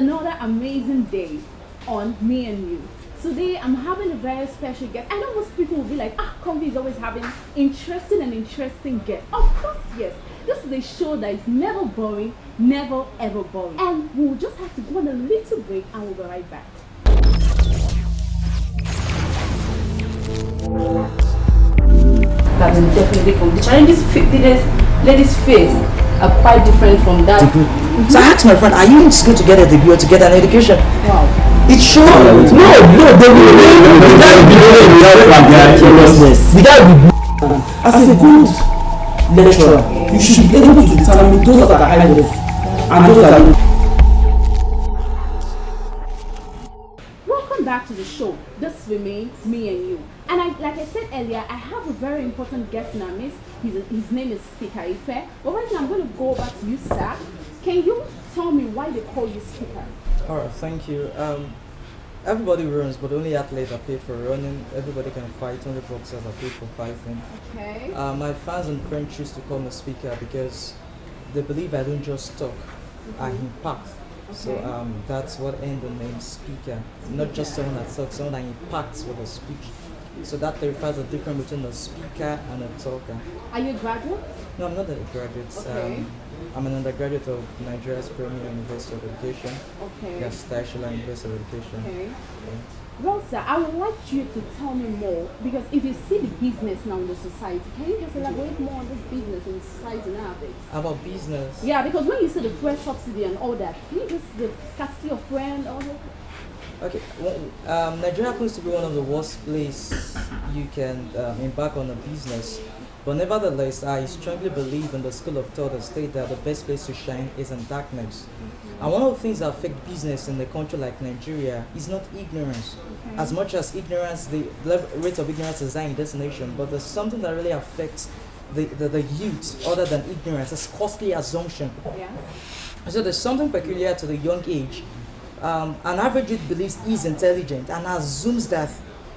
another amazing day on Me and You. Today I'm having a very special guest. I know most people will be like, Convi is always having interesting guests. Of course, yes. This is a show that is never boring, never ever boring. And we'll just have to go on a little break and we'll be right back. That's definitely from the challenges ladies face are quite different from that. So I asked my friend, are you in school to get a degree or to get an education? Wow. It shows. No, the guy as a good lecturer, you should be able to determine those that are high level and those that are low. Welcome back to the show. This remains Me and You. And like I said earlier, I have a very important guest in our midst. His name is Speaker Ife. But right now I'm going to go over to you, sir. Can you tell me why they call you Speaker? Alright, thank you. Everybody runs, but only athletes are paid for running. Everybody can fight, only boxers are paid for fighting. Okay. My fans and friends choose to call me Speaker because they believe I don't just talk, I impact. Okay. So that's what earned the name Speaker. Not just someone that talks, someone that impacts with a speech. So that clarifies the difference between a speaker and a talker. Are you a graduate? No, I'm not a graduate. Okay. I'm an undergraduate of Nigeria's Premier University of Education. Okay. Yes, Tashola University of Education. Okay. Yeah. Well, sir, I would like you to tell me more because if you see the business now in the society, can you just elaborate more on this business in society nowadays? About business? Yeah, because when you see the fuel subsidy and all that, can you just the scarcity of friend, all that? Okay, well, Nigeria happens to be one of the worst places you can embark on a business. But nevertheless, I strongly believe in the school of thought that state that the best place to shine is in darkness. And one of the things that affect business in a country like Nigeria is not ignorance. As much as ignorance, the rate of ignorance is high in this nation, but there's something that really affects the youth other than ignorance. It's costly assumption. Yeah. So there's something peculiar to the young age. An average youth believes he's intelligent and assumes that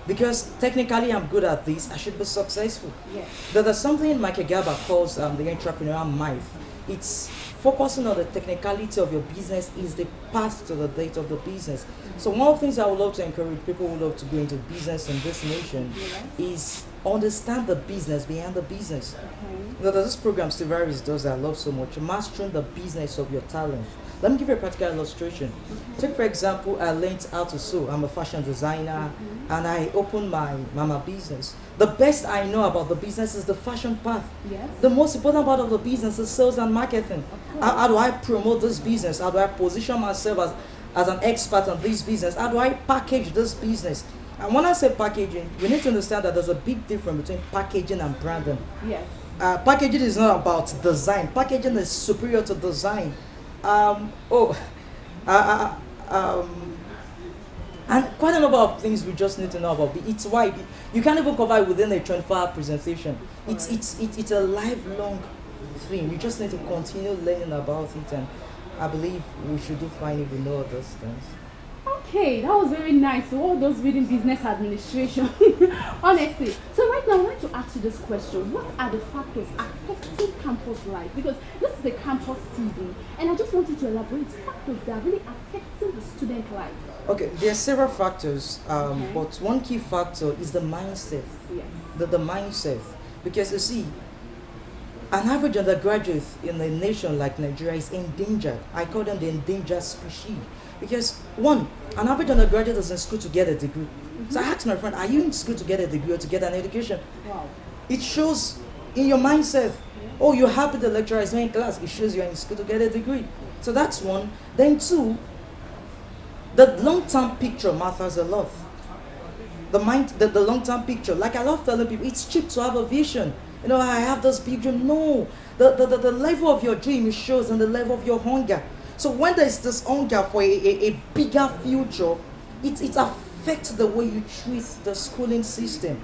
because technically I'm good at this, I should be successful. Yes. There's something Mike Gaba calls the entrepreneurial myth. It's focusing on the technicality of your business is the path to the date of the business. So one of the things I would love to encourage people who love to go into business in this nation is understand the business behind the business. Okay. There's this program Steve Harris does that I love so much, mastering the business of your talent. Let me give you a practical illustration. Take for example, I learned how to sew. I'm a fashion designer and I opened my mama business. The best I know about the business is the fashion path. Yes. The most important part of the business is sales and marketing. How do I promote this business? How do I position myself as an expert on this business? How do I package this business? And when I say packaging, we need to understand that there's a big difference between packaging and branding. Yes. Packaging is not about design. Packaging is superior to design. And quite a number of things we just need to know about. It's why you can't even cover it within a 24-hour presentation. It's a lifelong thing. You just need to continue learning about it, and I believe we should do fine if we know those things. Okay, that was very nice. So all those reading business administration, honestly. So right now, I want to ask you this question: what are the factors affecting campus life? Because this is the campus TV, and I just want you to elaborate factors that are really affecting the student life. Okay, there are several factors, but one key factor is the mindset. Yes. The mindset, because you see, an average undergraduate in a nation like Nigeria is endangered. I call them the endangered species. Because one, an average undergraduate is in school to get a degree. So I asked my friend, are you in school to get a degree or to get an education? Wow. It shows in your mindset. Oh, you're happy the lecturer is not in class. It shows you're in school to get a degree. So that's one. Then two, the long-term picture matters a lot. The long-term picture. Like I love telling people, it's cheap to have a vision. You know, I have this big dream. No, the level of your dream shows in the level of your hunger. So when there's this hunger for a bigger future, it affects the way you treat the schooling system.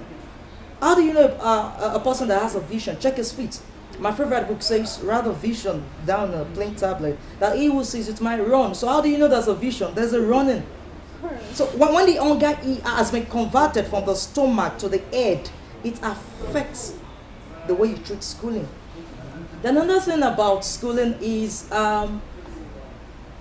How do you know a person that has a vision? Check his feet. My favorite book says, write a vision down a plain tablet, that he who sees it might run. So how do you know there's a vision? There's a running. So when the hunger has been converted from the stomach to the head, it affects the way you treat schooling. Then another thing about schooling is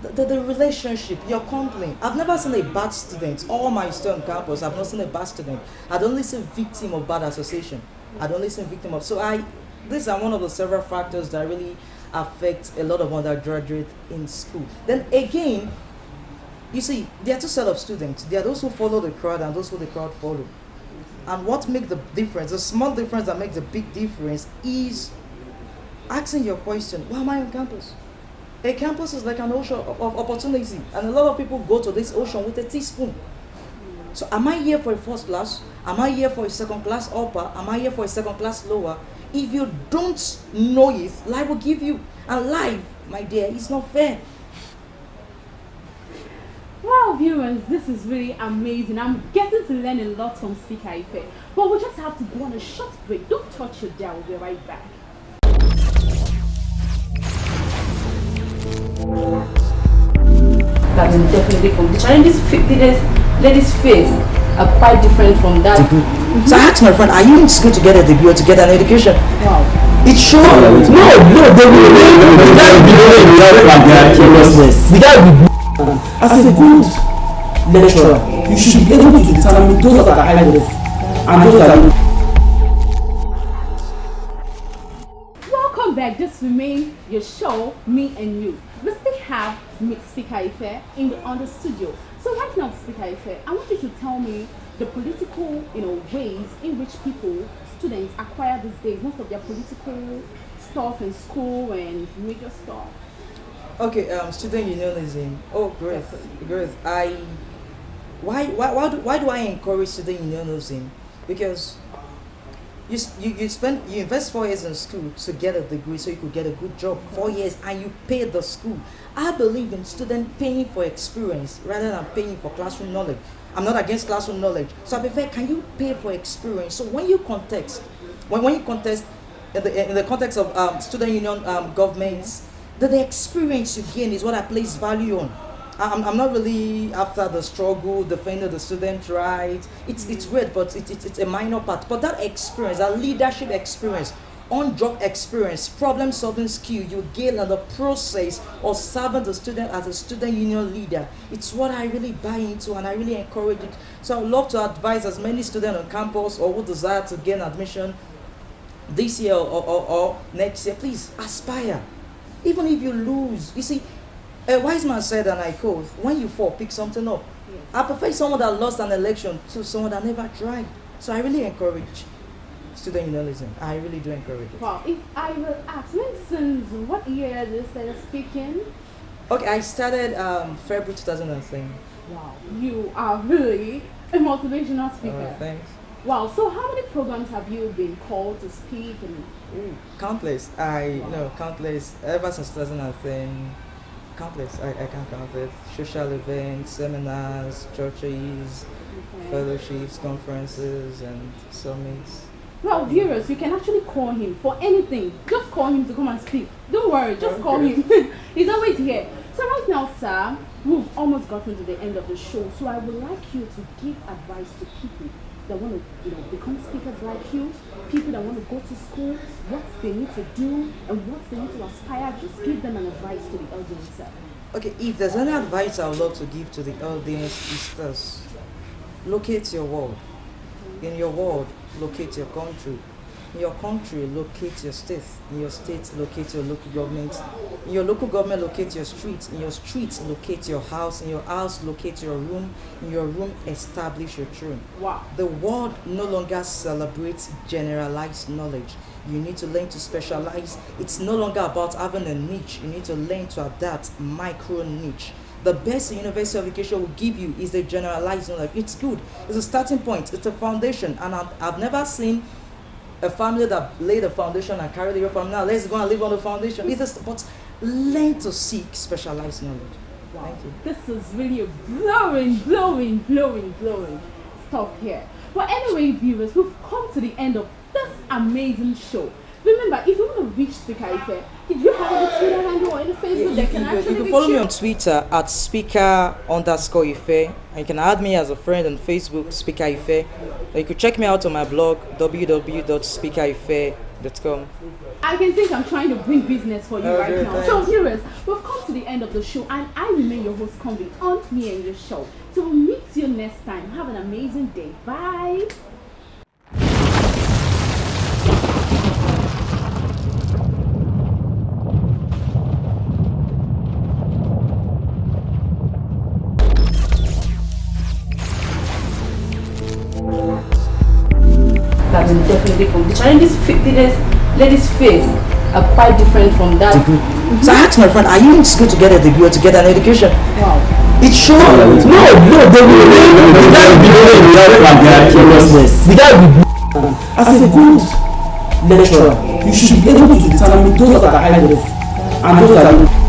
the relationship, your company. I've never seen a bad student. All my students on campus, I've not seen a bad student. I'd only seen victim of bad association. I'd only seen victim of. So these are one of the several factors that really affect a lot of undergraduates in school. Then again, you see, there are two set of students. There are those who follow the crowd and those who the crowd follow. And what makes the difference, the small difference that makes the big difference, is asking your question, why am I on campus? A campus is like an ocean of opportunity, and a lot of people go to this ocean with a teaspoon. So am I here for a first class? Am I here for a second class upper? Am I here for a second class lower? If you don't know it, life will give you. And life, my dear, is not fair. Wow, viewers, this is really amazing. I'm getting to learn a lot from Speaker Ife. But we just have to go on a short break. Don't touch your dial. We'll be right back. That is definitely from the challenges ladies face are quite different from that. So I asked my friend, are you in school to get a degree or to get an education? Wow. It shows. No, they will. The guy will be as a good lecturer, you should be able to determine those that are high level and those that are low. Welcome back. This remains your show, Me and You. We still have Speaker Ife on the studio. So right now, Speaker Ife, I want you to tell me the political, ways in which students acquire these days, most of their political stuff in school and major stuff. Okay, student unionism. Oh, great, great. Why do I encourage student unionism? Because you invest 4 years in school to get a degree so you could get a good job. 4 years and you pay the school. I believe in students paying for experience rather than paying for classroom knowledge. I'm not against classroom knowledge. So I prefer, can you pay for experience? So when you contest in the context of student union governments, the experience you gain is what I place value on. I'm not really after the struggle, defending the student right. It's great, but it's a minor part. But that experience, that leadership experience, on-job experience, problem-solving skill you gain in the process of serving the student as a student union leader, it's what I really buy into and I really encourage it. So I would love to advise as many students on campus or who desire to gain admission this year or next year, please aspire. Even if you lose, you see, a wise man said, and I quote, when you fall, pick something up. Yes. I prefer someone that lost an election to someone that never tried. So I really encourage student unionism. I really do encourage it. Wow. If I will ask, since what year did you start speaking? Okay, I started February 2003. Wow. You are really a motivational speaker. Thanks. Wow. So how many programs have you been called to speak? Countless. Countless. Ever since 2003. Countless. I can't count it. Social events, seminars, churches, fellowships, conferences, and summits. Well, viewers, you can actually call him for anything. Just call him to come and speak. Don't worry, just call him. He's always here. So right now, sir, we've almost gotten to the end of the show. So I would like you to give advice to people that want to, become speakers like you, people that want to go to school, what they need to do, and what they need to aspire. Just give them an advice to the audience, sir. Okay, if there's any advice I would love to give to the audience, is this: locate your world. In your world, locate your country. In your country, locate your state. In your state, locate your local government. In your local government, locate your streets. In your streets, locate your house. In your house, locate your room. In your room, establish your throne. Wow. The world no longer celebrates generalized knowledge. You need to learn to specialize. It's no longer about having a niche. You need to learn to adapt micro niche. The best university education will give you is the generalized knowledge. It's good. It's a starting point. It's a foundation. And I've never seen a family that laid a foundation and carried it from now. Let's go and live on the foundation. But learn to seek specialized knowledge. Wow. Thank you. This is really a blowing stuff here. But anyway, viewers, we've come to the end of this amazing show. Remember, if you want to reach Speaker Ife, if you have a Twitter handle or any Facebook, they can actually you can follow me on Twitter at speaker_Ife, and you can add me as a friend on Facebook, Speaker Ife. You could check me out on my blog, www.speakerife.com. I can think I'm trying to bring business for you right Okay, now. thanks. So viewers, we've come to the end of the show and I remain your host Convi on Me and Your Show. So we'll meet you next time. Have an amazing day. Bye. That will definitely come. The challenges ladies face are quite different from that. So I asked my friend, are you in school to get a degree or to get an education? Wow. It shows. No, they will the guy will be doing without like their carelessness. The guy will be as a good lecturer, you should be able to determine those that are high level and those that are